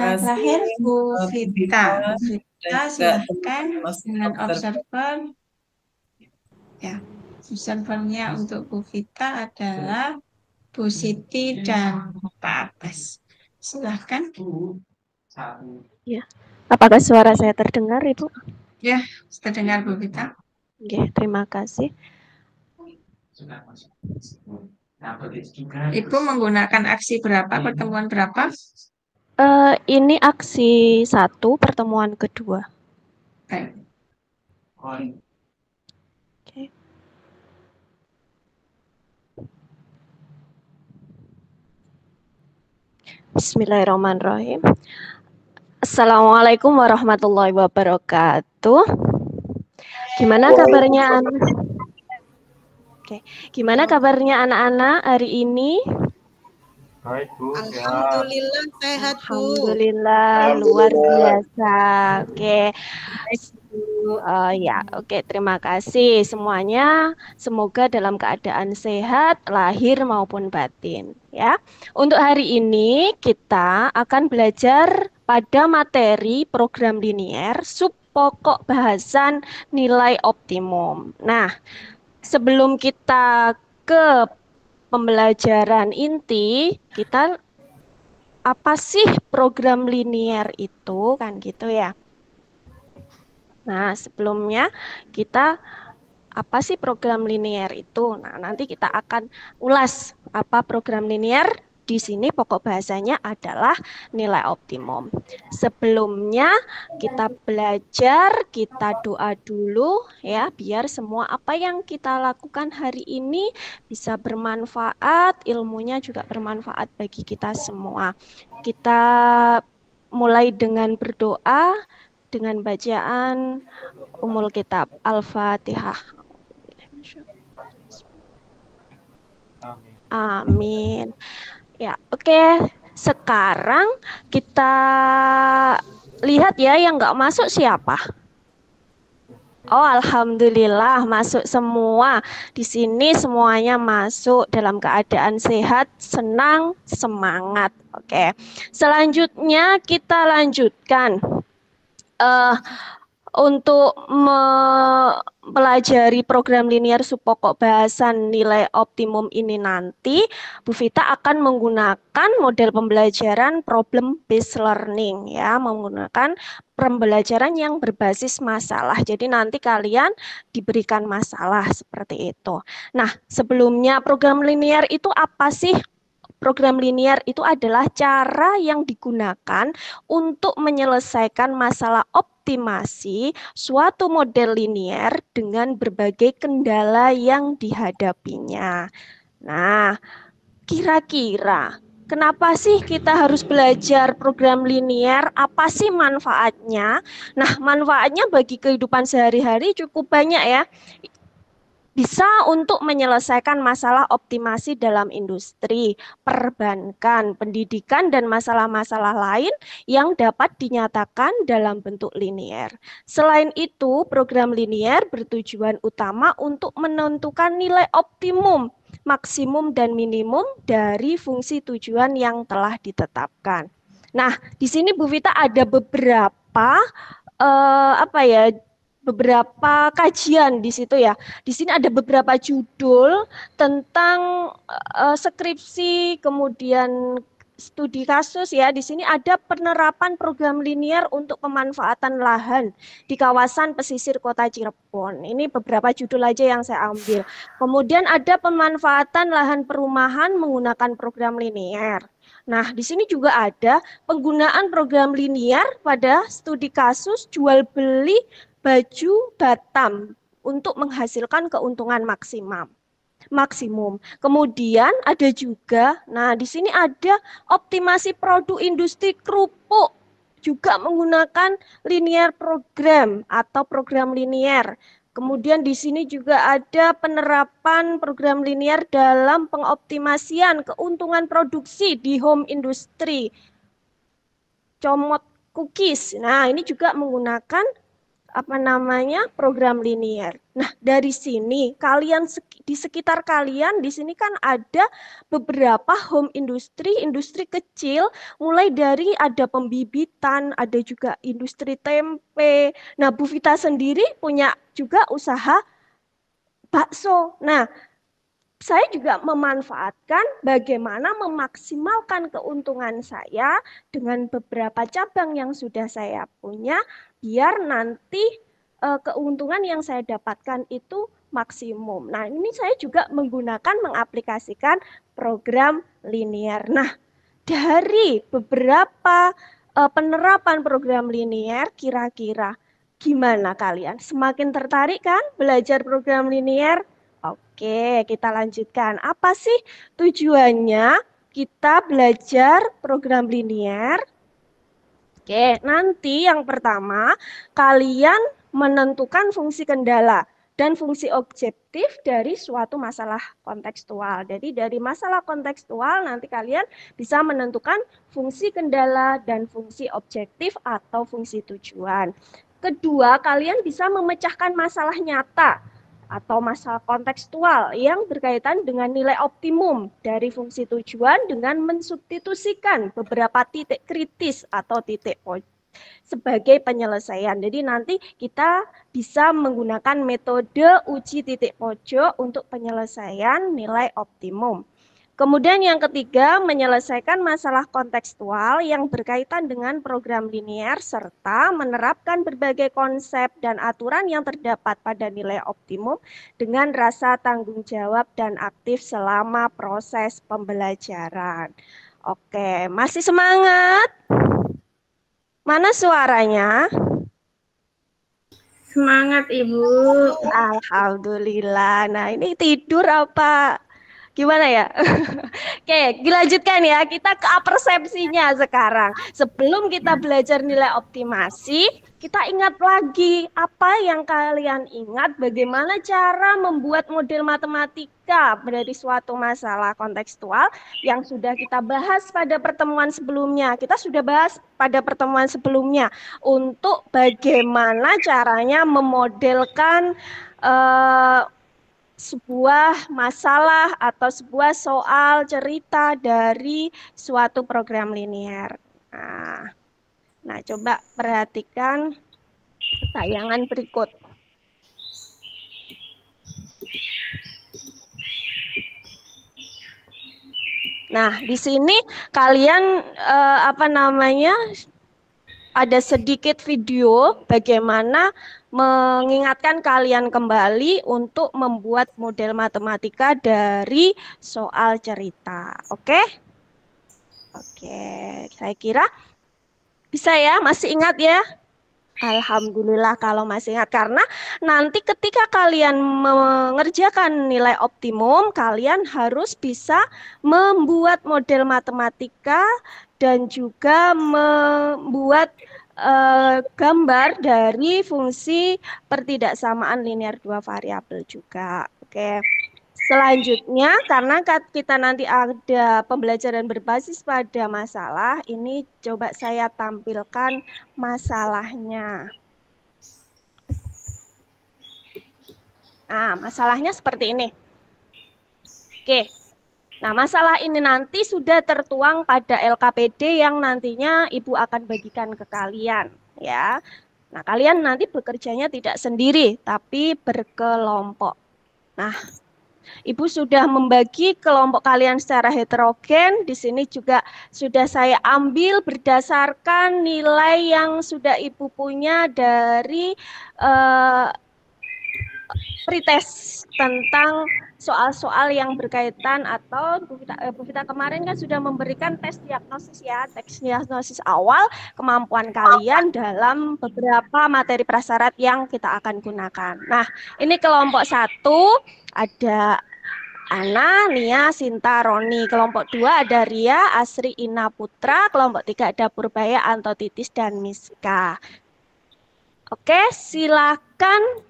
Yang kasih terakhir Bu Bu Vita. Vita Bu dan Vita juga silahkan teman-teman dengan observer. observer. Ya, observernya untuk Bu Vita adalah Bu Siti dan Pak Abbas. Silahkan. Ya. Apakah suara saya terdengar, Ibu? Ya, terdengar Bu Vita. Oke, terima kasih. Ibu menggunakan aksi berapa, pertemuan berapa? Ini aksi 1, pertemuan kedua. Baik. Oke. Bismillahirrahmanirrahim. Assalamualaikum warahmatullahi wabarakatuh. Gimana kabarnya anak? Oke, gimana kabarnya anak-anak hari ini? Baik Bu, Alhamdulillah sehat Bu. Alhamdulillah luar biasa. Oke. Ya, oke, terima kasih semuanya. Semoga dalam keadaan sehat, lahir maupun batin, ya. Untuk hari ini kita akan belajar pada materi program linier sub pokok bahasan nilai optimum. Nah, sebelum kita ke pembelajaran inti, kita apa sih program linier itu, kan gitu ya. Nah, sebelumnya kita apa sih program linier itu? Nah, nanti kita akan ulas apa program linier. Di sini pokok bahasanya adalah nilai optimum. Sebelumnya kita belajar, kita doa dulu ya, biar semua apa yang kita lakukan hari ini bisa bermanfaat, ilmunya juga bermanfaat bagi kita semua. Kita mulai dengan berdoa, dengan bacaan Ummul Kitab Al-Fatihah. Amin. Ya, oke. Sekarang kita lihat ya yang nggak masuk siapa. Oh, alhamdulillah masuk semua. Di sini semuanya masuk dalam keadaan sehat, senang, semangat. Oke. Selanjutnya kita lanjutkan. Untuk mempelajari program linier subpokok bahasan nilai optimum ini nanti, Bu Vita akan menggunakan model pembelajaran problem based learning ya, menggunakan pembelajaran yang berbasis masalah. Jadi nanti kalian diberikan masalah seperti itu. Nah, sebelumnya program linier itu apa sih? Program linier itu adalah cara yang digunakan untuk menyelesaikan masalah optimasi suatu model linier dengan berbagai kendala yang dihadapinya. Nah, kira-kira kenapa sih kita harus belajar program linier? Apa sih manfaatnya? Nah, manfaatnya bagi kehidupan sehari-hari cukup banyak ya. Bisa untuk menyelesaikan masalah optimasi dalam industri, perbankan, pendidikan, dan masalah-masalah lain yang dapat dinyatakan dalam bentuk linier. Selain itu, program linier bertujuan utama untuk menentukan nilai optimum, maksimum, dan minimum dari fungsi tujuan yang telah ditetapkan. Nah, di sini Bu Vita ada beberapa beberapa kajian di situ ya. Di sini ada beberapa judul tentang skripsi, kemudian studi kasus ya. Di sini ada penerapan program linier untuk pemanfaatan lahan di kawasan pesisir Kota Cirebon. Ini beberapa judul aja yang saya ambil. Kemudian ada pemanfaatan lahan perumahan menggunakan program linier. Nah, di sini juga ada penggunaan program linier pada studi kasus jual beli baju Batam untuk menghasilkan keuntungan maksimum. Kemudian ada juga, nah di sini ada optimasi produk industri kerupuk juga menggunakan linear program atau program linier. Kemudian di sini juga ada penerapan program linier dalam pengoptimasian keuntungan produksi di home industry. Comot cookies. Nah, ini juga menggunakan program linear. Nah, dari sini di sekitar kalian di sini kan ada beberapa home industri kecil, mulai dari ada pembibitan, ada juga industri tempe. Nah, Bu Vita sendiri punya juga usaha bakso. Nah, saya juga memanfaatkan bagaimana memaksimalkan keuntungan saya dengan beberapa cabang yang sudah saya punya, biar nanti keuntungan yang saya dapatkan itu maksimum. Nah, ini saya juga mengaplikasikan program linear. Nah, dari beberapa penerapan program linear, kira-kira gimana kalian? Semakin tertarik kan belajar program linear? Oke, kita lanjutkan. Apa sih tujuannya kita belajar program linear? Oke, nanti yang pertama, kalian menentukan fungsi kendala dan fungsi objektif dari suatu masalah kontekstual. Jadi dari masalah kontekstual nanti kalian bisa menentukan fungsi kendala dan fungsi objektif atau fungsi tujuan. Kedua, kalian bisa memecahkan masalah nyata atau masalah kontekstual yang berkaitan dengan nilai optimum dari fungsi tujuan dengan mensubstitusikan beberapa titik kritis atau titik pojok sebagai penyelesaian. Jadi nanti kita bisa menggunakan metode uji titik pojok untuk penyelesaian nilai optimum. Kemudian yang ketiga, menyelesaikan masalah kontekstual yang berkaitan dengan program linear serta menerapkan berbagai konsep dan aturan yang terdapat pada nilai optimum dengan rasa tanggung jawab dan aktif selama proses pembelajaran. Oke, masih semangat? Mana suaranya? Semangat, Ibu. Alhamdulillah. Nah, ini tidur apa? Gimana ya? Oke, dilanjutkan ya. Kita ke persepsinya sekarang. Sebelum kita belajar nilai optimasi, kita ingat lagi apa yang kalian ingat, bagaimana cara membuat model matematika dari suatu masalah kontekstual yang sudah kita bahas pada pertemuan sebelumnya. Kita sudah bahas pada pertemuan sebelumnya untuk bagaimana caranya memodelkan sebuah masalah atau sebuah soal cerita dari suatu program linear. Nah, coba perhatikan tayangan berikut. Nah, di sini kalian ada sedikit video bagaimana mengingatkan kalian kembali untuk membuat model matematika dari soal cerita. Oke? Oke, saya kira bisa ya, masih ingat ya? Alhamdulillah kalau masih ingat, karena nanti ketika kalian mengerjakan nilai optimum, kalian harus bisa membuat model matematika dan juga membuat gambar dari fungsi pertidaksamaan linear dua variabel juga. Oke. Selanjutnya, karena kita nanti ada pembelajaran berbasis pada masalah, ini coba saya tampilkan masalahnya. Nah, masalahnya seperti ini. Oke. Nah, masalah ini nanti sudah tertuang pada LKPD yang nantinya Ibu akan bagikan ke kalian, ya. Nah, kalian nanti bekerjanya tidak sendiri, tapi berkelompok. Nah, Ibu sudah membagi kelompok kalian secara heterogen. Di sini juga sudah saya ambil berdasarkan nilai yang sudah Ibu punya dari pretest tentang soal-soal yang berkaitan, atau Bu Vita kemarin kan sudah memberikan tes diagnosis ya, tes diagnosis awal kemampuan kalian dalam beberapa materi prasyarat yang kita akan gunakan. Nah, ini kelompok 1 ada Ana, Nia, Sinta, Roni. Kelompok 2 ada Ria, Asri, Ina, Putra. Kelompok 3 ada Purbaya, Anto, Titis, dan Miska. Oke, silakan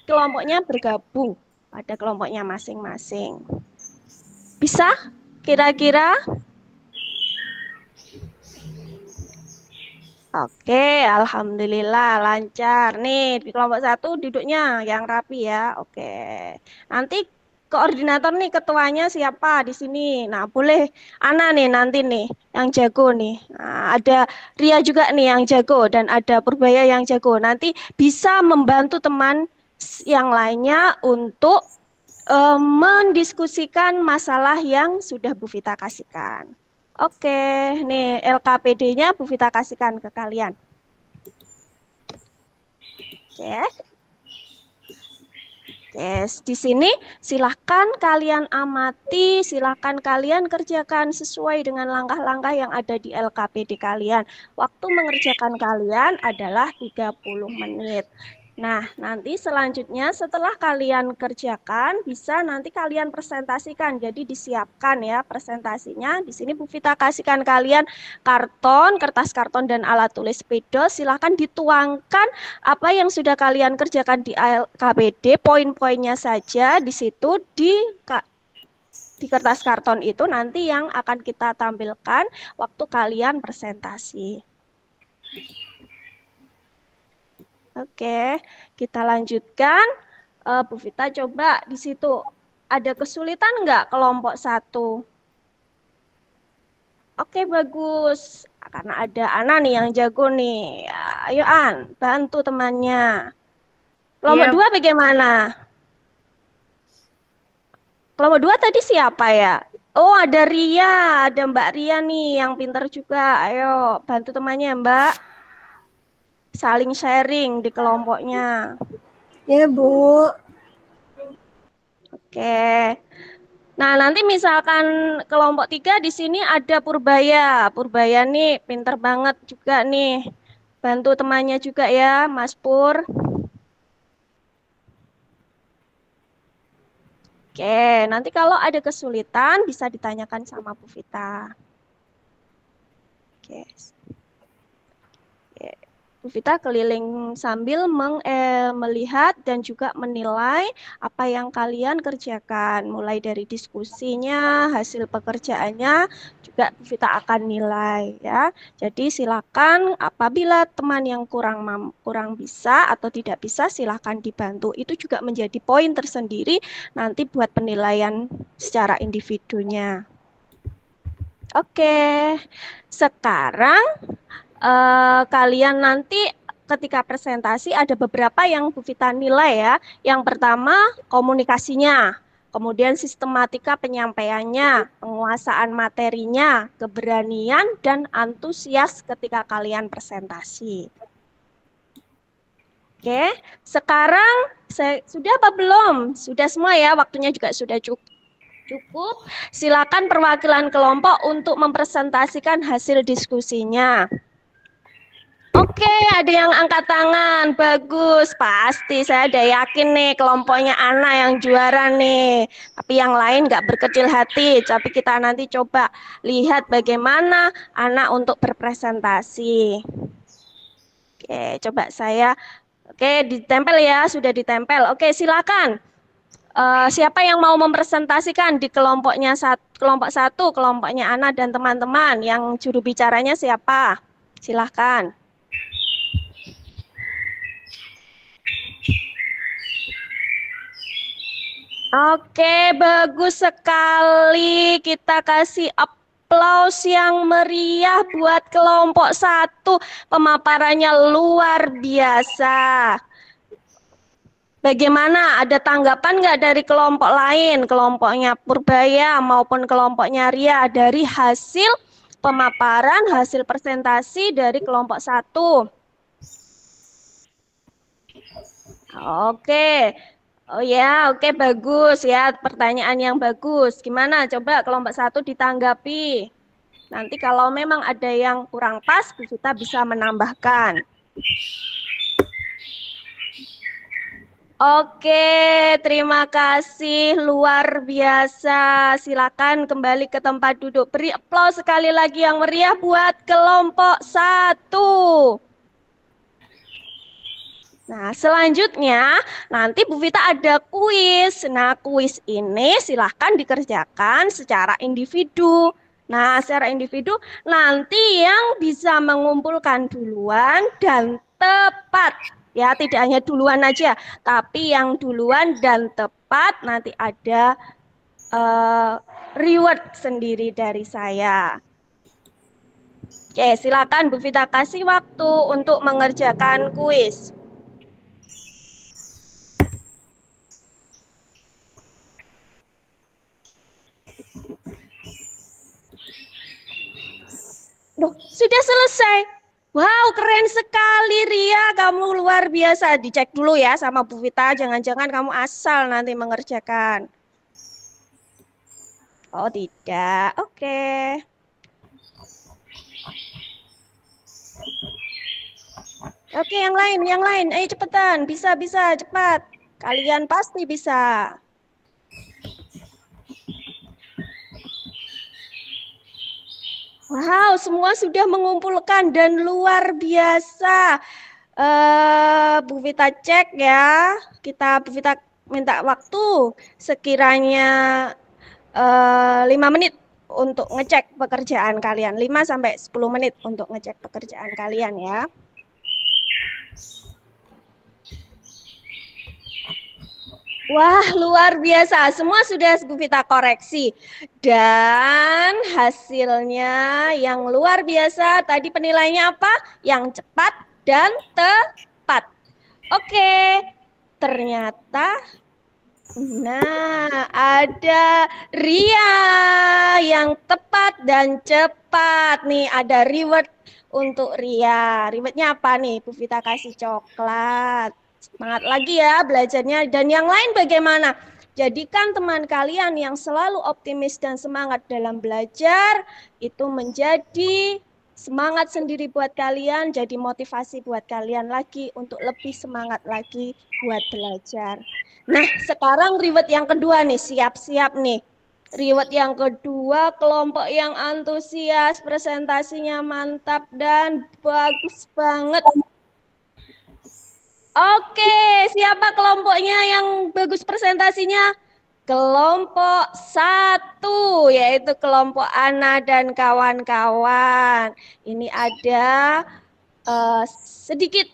kelompoknya bergabung pada kelompoknya masing-masing. Bisa kira-kira? Oke, alhamdulillah lancar. Nih, di kelompok 1 duduknya yang rapi ya. Oke. Nanti koordinator nih ketuanya siapa di sini? Nah, boleh Ana nih nanti nih yang jago nih. Nah, ada Ria juga nih yang jago dan ada Purbaya yang jago. Nanti bisa membantu teman yang lainnya untuk mendiskusikan masalah yang sudah Bu Vita kasihkan. Oke, nih LKPD-nya Bu Vita kasihkan ke kalian. Oke. Yes, di sini silahkan kalian amati, silahkan kalian kerjakan sesuai dengan langkah-langkah yang ada di LKPD kalian. Waktu mengerjakan kalian adalah 30 menit. Nah, nanti selanjutnya setelah kalian kerjakan, bisa nanti kalian presentasikan. Jadi disiapkan ya presentasinya. Di sini Bu Vita kasihkan kalian karton, kertas karton dan alat tulis pedo. Silahkan dituangkan apa yang sudah kalian kerjakan di LKPD, poin-poinnya saja di situ di kertas karton itu nanti yang akan kita tampilkan waktu kalian presentasi. Oke, kita lanjutkan. Bu Vita coba di situ ada kesulitan nggak kelompok 1? Oke, bagus. Karena ada Ana nih yang jago nih. Ayo An, bantu temannya. Kelompok 2 bagaimana? Kelompok 2 tadi siapa ya? Oh, ada Ria, ada Mbak Ria nih yang pintar juga. Ayo, bantu temannya Mbak. Saling sharing di kelompoknya. Ya, Bu. Oke. Nah, nanti misalkan kelompok 3 di sini ada Purbaya. Purbaya nih pinter banget juga nih. Bantu temannya juga ya, Mas Pur. Oke, nanti kalau ada kesulitan bisa ditanyakan sama Bu Vita. Oke. Bu Vita keliling sambil melihat dan juga menilai apa yang kalian kerjakan. Mulai dari diskusinya, hasil pekerjaannya, juga Bu Vita akan nilai ya. Jadi silakan apabila teman yang kurang bisa atau tidak bisa silakan dibantu. Itu juga menjadi poin tersendiri nanti buat penilaian secara individunya. Oke, sekarang kalian nanti ketika presentasi ada beberapa yang Bu Vita nilai ya. Yang pertama komunikasinya, kemudian sistematika penyampaiannya, penguasaan materinya, keberanian dan antusias ketika kalian presentasi. Oke, sekarang sudah apa belum? Sudah semua ya, waktunya juga sudah cukup. Silakan perwakilan kelompok untuk mempresentasikan hasil diskusinya. Oke, ada yang angkat tangan. Bagus, pasti. Saya udah yakin nih kelompoknya Ana yang juara nih. Tapi yang lain nggak berkecil hati. Tapi kita nanti coba lihat bagaimana Ana untuk berpresentasi. Oke, coba saya. Oke, ditempel ya, sudah ditempel. Oke, silakan. Siapa yang mau mempresentasikan di kelompok 1, kelompoknya Ana dan teman-teman. Yang juru bicaranya siapa? Silahkan. Oke, bagus sekali. Kita kasih aplaus yang meriah buat kelompok 1. Pemaparannya luar biasa. Bagaimana? Ada tanggapan nggak dari kelompok lain? Kelompoknya Purbaya maupun kelompoknya Ria dari hasil pemaparan, hasil presentasi dari kelompok 1. Oke. Oh ya, oke, bagus ya, pertanyaan yang bagus. Gimana? Coba kelompok 1 ditanggapi. Nanti kalau memang ada yang kurang pas, kita bisa menambahkan. Oke, terima kasih, luar biasa. Silakan kembali ke tempat duduk. Beri aplaus sekali lagi yang meriah buat kelompok 1. Nah, selanjutnya nanti Bu Vita ada kuis. Nah, kuis ini silahkan dikerjakan secara individu. Nah, secara individu nanti yang bisa mengumpulkan duluan dan tepat. Ya, tidak hanya duluan aja, tapi yang duluan dan tepat nanti ada reward sendiri dari saya. Oke, silakan Bu Vita kasih waktu untuk mengerjakan kuis. Loh, sudah selesai. Wow, keren sekali Ria, kamu luar biasa. Dicek dulu ya sama Bu Vita, jangan-jangan kamu asal nanti mengerjakan. Oh, tidak. Oke. Oke, yang lain. Ayo cepetan, bisa, cepat. Kalian pasti bisa. Wow, semua sudah mengumpulkan dan luar biasa. Bu Vita cek ya. Bu Vita minta waktu sekiranya 5 menit untuk ngecek pekerjaan kalian. 5 sampai 10 menit untuk ngecek pekerjaan kalian ya. Wah, luar biasa. Semua sudah Bu Vita koreksi. Dan hasilnya yang luar biasa. Tadi penilaiannya apa? Yang cepat dan tepat. Oke, ternyata ada Ria yang tepat dan cepat. Nih, ada reward untuk Ria. Rewardnya apa nih? Bu Vita kasih coklat. Semangat lagi ya belajarnya. Dan yang lain bagaimana? Jadikan teman kalian yang selalu optimis dan semangat dalam belajar itu menjadi semangat sendiri buat kalian, jadi motivasi buat kalian lagi untuk lebih semangat lagi buat belajar. Nah, sekarang reward yang kedua nih, siap-siap nih. Reward yang kedua, kelompok yang antusias, presentasinya mantap dan bagus banget. Oke, siapa kelompoknya yang bagus presentasinya? Kelompok 1, yaitu kelompok Ana dan kawan-kawan. Ini ada sedikit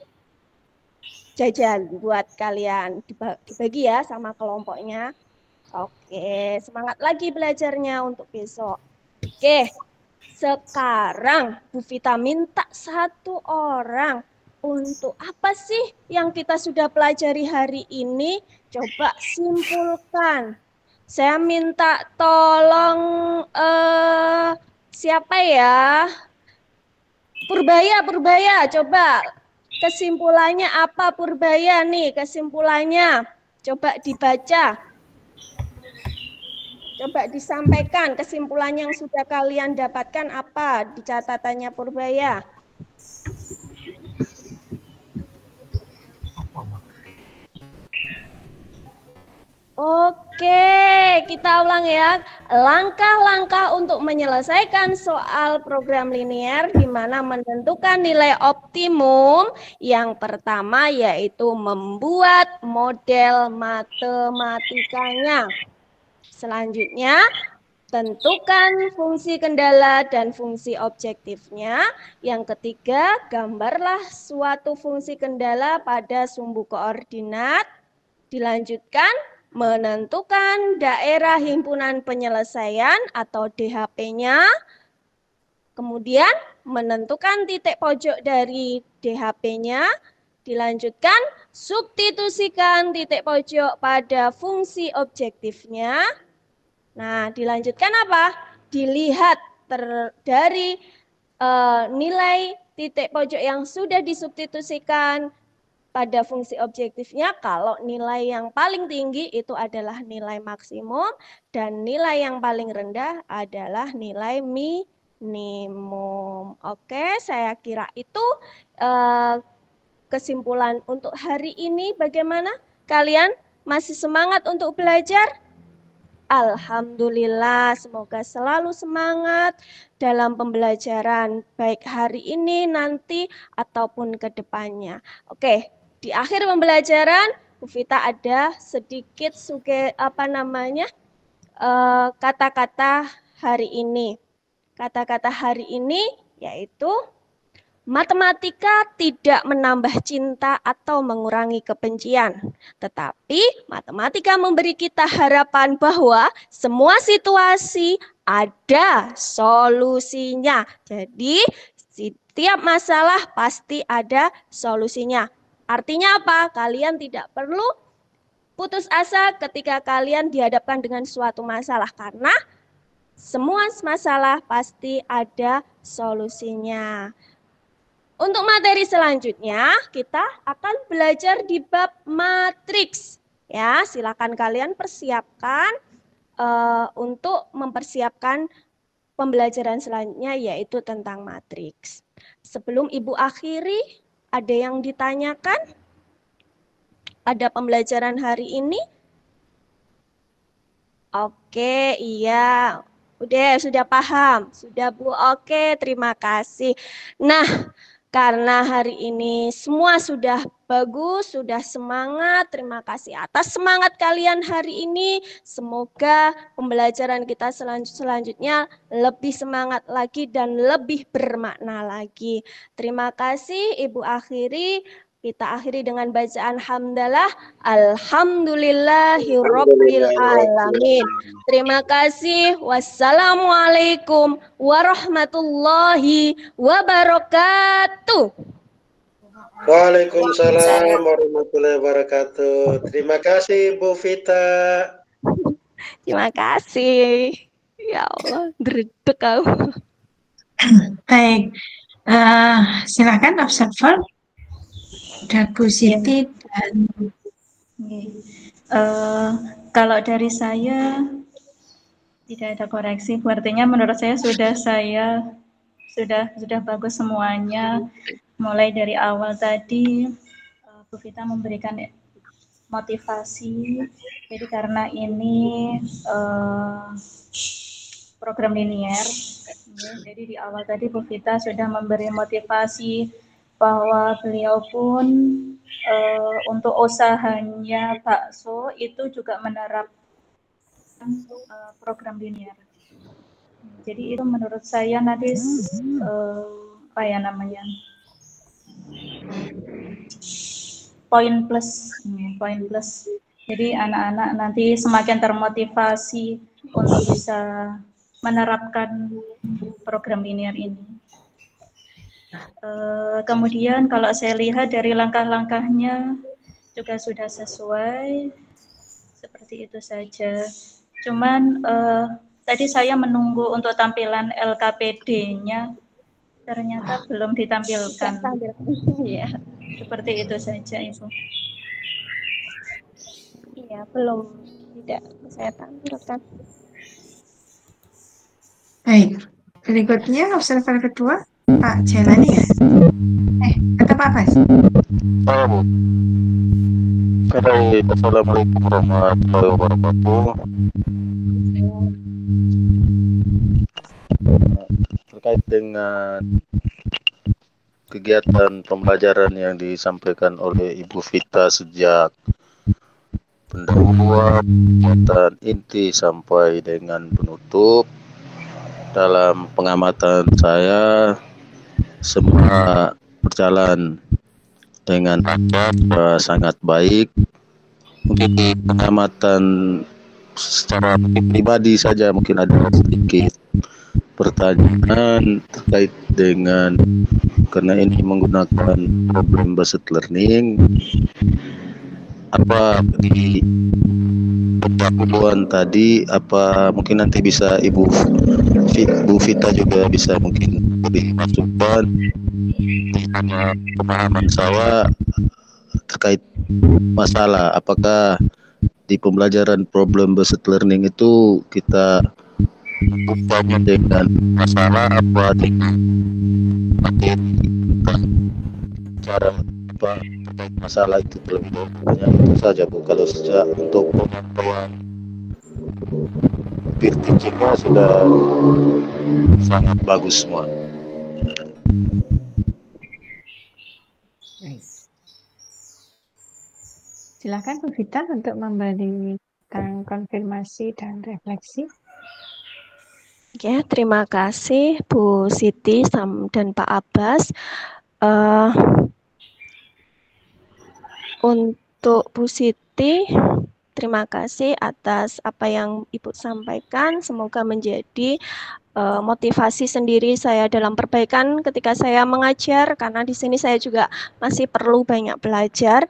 jajan buat kalian. Dibagi ya sama kelompoknya. Oke, semangat lagi belajarnya untuk besok. Oke, sekarang Bu Vita minta 1 orang. Untuk apa sih yang kita sudah pelajari hari ini? Coba simpulkan. Saya minta tolong siapa ya? Purbaya. Coba kesimpulannya apa Purbaya nih? Kesimpulannya coba dibaca. Coba disampaikan kesimpulan yang sudah kalian dapatkan apa di catatannya Purbaya? Oke, kita ulang ya. Langkah-langkah untuk menyelesaikan soal program linear di mana menentukan nilai optimum. Yang pertama yaitu membuat model matematikanya. Selanjutnya, tentukan fungsi kendala dan fungsi objektifnya. Yang ketiga, gambarlah suatu fungsi kendala pada sumbu koordinat. Dilanjutkan, menentukan daerah himpunan penyelesaian atau DHP-nya. Kemudian, menentukan titik pojok dari DHP-nya. Dilanjutkan, substitusikan titik pojok pada fungsi objektifnya. Nah, dilanjutkan apa? Dilihat dari nilai titik pojok yang sudah disubstitusikan pada fungsi objektifnya. Kalau nilai yang paling tinggi itu adalah nilai maksimum dan nilai yang paling rendah adalah nilai minimum. Oke, saya kira itu kesimpulan untuk hari ini. Bagaimana? Kalian masih semangat untuk belajar? Alhamdulillah, semoga selalu semangat dalam pembelajaran baik hari ini, nanti, ataupun ke depannya. Oke, di akhir pembelajaran, Bu Vita ada sedikit kata-kata hari ini. Kata-kata hari ini yaitu matematika tidak menambah cinta atau mengurangi kebencian, tetapi matematika memberi kita harapan bahwa semua situasi ada solusinya. Jadi, setiap masalah pasti ada solusinya. Artinya apa? Kalian tidak perlu putus asa ketika kalian dihadapkan dengan suatu masalah, karena semua masalah pasti ada solusinya. Untuk materi selanjutnya, kita akan belajar di bab matriks. Ya, silakan kalian persiapkan untuk mempersiapkan pembelajaran selanjutnya, yaitu tentang matriks. Sebelum Ibu akhiri, ada yang ditanyakan? Ada pembelajaran hari ini? Oke, iya. Sudah paham. Sudah, Bu. Oke, terima kasih. Nah, karena hari ini semua sudah bagus, sudah semangat. Terima kasih atas semangat kalian hari ini. Semoga pembelajaran kita selanjutnya lebih semangat lagi dan lebih bermakna lagi. Terima kasih, Ibu akhiri. Kita akhiri dengan bacaan hamdalah. Alhamdulillahirabbil alamin. Terima kasih. Wassalamualaikum warahmatullahi wabarakatuh. Waalaikumsalam warahmatullahi wabarakatuh. Terima kasih Bu Vita. Terima kasih. Ya Allah, dredeg aku. Baik, silakan observer dan Bu Siti dan kalau dari saya tidak ada koreksi, artinya menurut saya sudah bagus semuanya. Mulai dari awal tadi Bu Vita memberikan motivasi. Jadi karena ini program linear, jadi di awal tadi Bu Vita sudah memberi motivasi bahwa beliau pun untuk usahanya bakso itu juga menerapkan program linear. Jadi itu menurut saya nanti poin plus. Jadi anak-anak nanti semakin termotivasi untuk bisa menerapkan program linear ini. Kemudian kalau saya lihat dari langkah-langkahnya juga sudah sesuai, seperti itu saja. Cuman tadi saya menunggu untuk tampilan LKPD-nya, ternyata belum ditampilkan. Ya. Seperti itu saja, Ibu. Iya, belum. Tidak saya tampilkan. baik. Berikutnya observer kedua, Pak Jelani ya? Kata Pak Bas? Bu. Assalamualaikum warahmatullahi wabarakatuh. Terkait dengan kegiatan pembelajaran yang disampaikan oleh Ibu Vita sejak pendahuluan, muatan inti sampai dengan penutup, dalam pengamatan saya semua berjalan dengan lancar, sangat baik. Mungkin pengamatan secara pribadi saja mungkin ada sedikit pertanyaan terkait dengan, karena ini menggunakan problem based learning, apa di pendahuluan tadi, apa mungkin nanti bisa Bu Vita juga bisa mungkin beri masukan karena pemahaman saya terkait masalah apakah di pembelajaran problem based learning itu kita upaya dengan masalah apa dengan materi cara apa terkait masalah itu terlebih dahulu. Itu saja Bu. Kalau sejak untuk pengetahuan peer teaching-nya sudah sangat bagus semua. Silakan Bu Vita untuk memberikan konfirmasi dan refleksi. Oke, terima kasih Bu Siti dan Pak Abbas. Eh, untuk Bu Siti, terima kasih atas apa yang Ibu sampaikan. Semoga menjadi motivasi sendiri saya dalam perbaikan ketika saya mengajar, karena di sini saya juga masih perlu banyak belajar.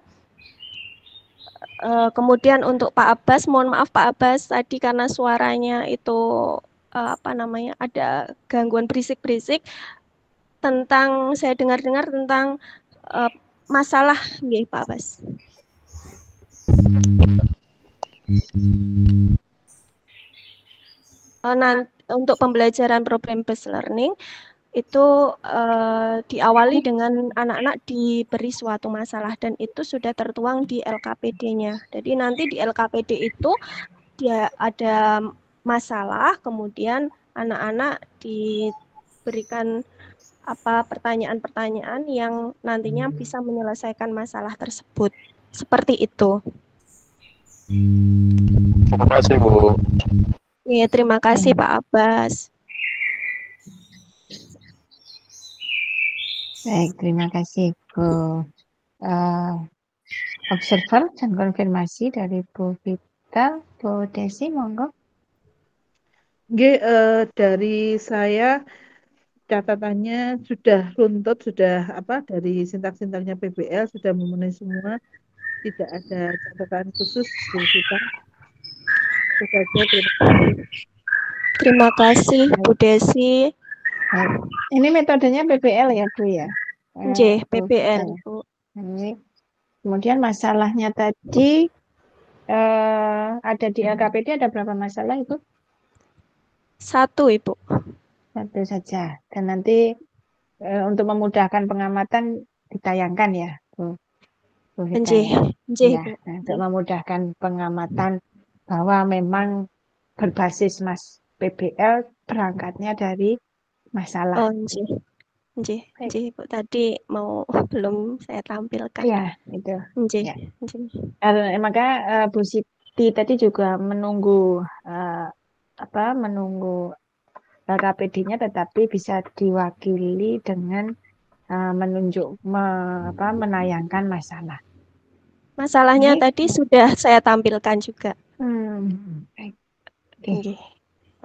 Kemudian untuk Pak Abbas, mohon maaf Pak Abbas tadi karena suaranya itu ada gangguan berisik-berisik, tentang saya dengar-dengar tentang masalah nggih Pak Abbas. Nanti untuk pembelajaran problem based learning itu diawali dengan anak-anak diberi suatu masalah dan itu sudah tertuang di LKPD-nya. Jadi nanti di LKPD itu dia ada masalah, kemudian anak-anak diberikan pertanyaan-pertanyaan yang nantinya bisa menyelesaikan masalah tersebut. Seperti itu. Terima kasih Bu. Ya, terima kasih Pak Abbas. Baik, terima kasih Bu. Observer dan konfirmasi dari Bu Vita, Bu Desi, monggo. Dari saya catatannya sudah runtut, sudah dari sintak-sintaknya PBL sudah memenuhi semua, tidak ada catatan khusus Bu Vita. Itu saja, terima kasih Bu Desi. Ini metodenya PBL ya Bu ya? PBL Bu. Kemudian masalahnya tadi ada di LKPD ada berapa masalah Ibu? 1 Ibu. 1 saja. Dan nanti untuk memudahkan pengamatan ditayangkan ya Bu. Ya, untuk memudahkan pengamatan bahwa memang berbasis PBL berangkatnya dari masalah. Bu tadi belum saya tampilkan. Ya, itu. Ya. Maka Bu Siti tadi juga menunggu menunggu LKPD-nya, tetapi bisa diwakili dengan menayangkan masalah. Masalahnya tadi sudah saya tampilkan juga. Baik. Oke.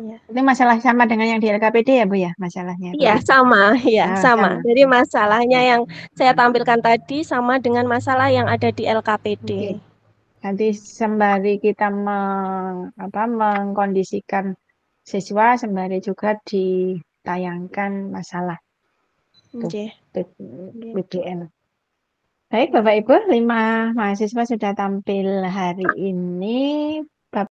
Ya. Itu masalah sama dengan yang di LKPD ya Bu ya, masalahnya? Iya, sama. Sama. Jadi masalahnya yang saya tampilkan tadi sama dengan masalah yang ada di LKPD. Nanti sembari kita mengkondisikan siswa, sembari juga ditayangkan masalah PBL. Baik Bapak Ibu, 5 mahasiswa sudah tampil hari ini.